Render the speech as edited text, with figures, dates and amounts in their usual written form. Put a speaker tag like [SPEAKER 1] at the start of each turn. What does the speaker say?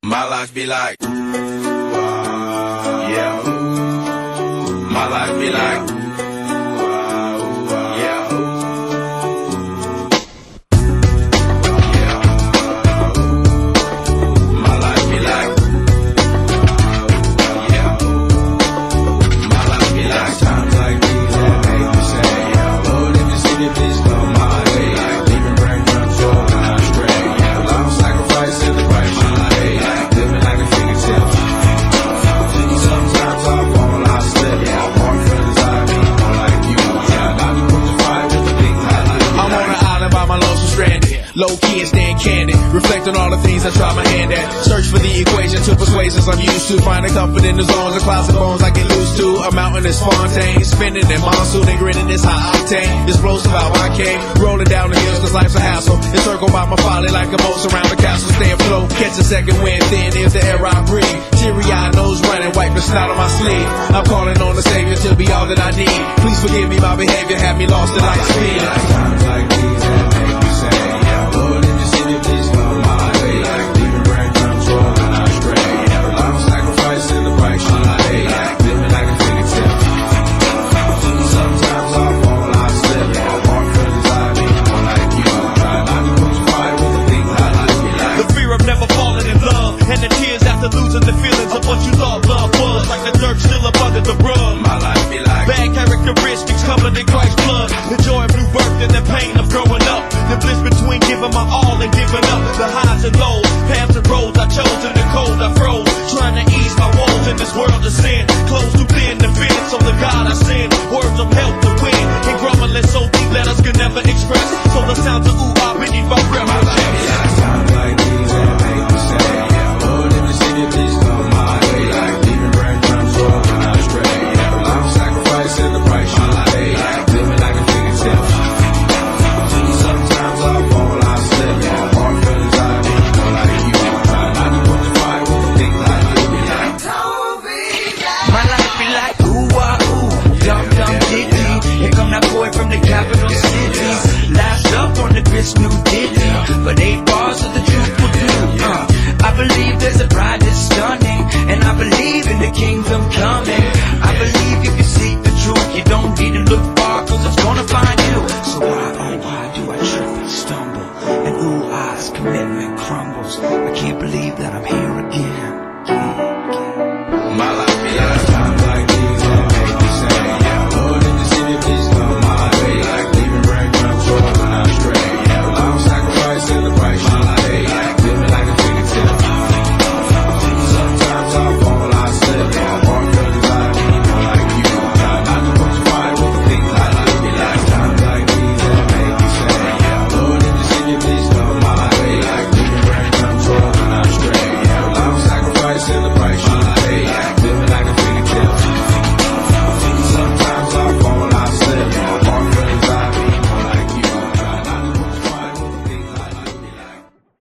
[SPEAKER 1] My life be like, yeah. My life be like, yeah. My life be like, yeah. My life be like times like these that make me say, yeah. Lord, if you see the bitch come my way, like leaving brain control when I'm straight, yeah. Long sacrifice in the right my life. Living like a figure tale. Sometimes I fall, I slip. Yeah, I'm more friends, I mean, more like you. Yeah, about to put the fire with the big highlight. I'm on an island by my lonesome stranded. Low key and staying candid. Reflect on all the things I try my hand at. Search for the equation to persuasions I'm used to. Finding comfort in the zones of clouds and bones I get loose to. A mountain is Fontaine. Spinning in monsoon and grinning is high octane. Explosive how I came. Rolling down the hills cause life's a hassle. Encircled by my folly like a moat around the castle. Stay afloat. Catch a second wind. Thin is the air I breathe. Teary-eyed nose running. Wipe the snot on my sleeve. I'm calling on the Savior to be all that I need. Please forgive me my behavior. Had me lost in light speed. Times like these.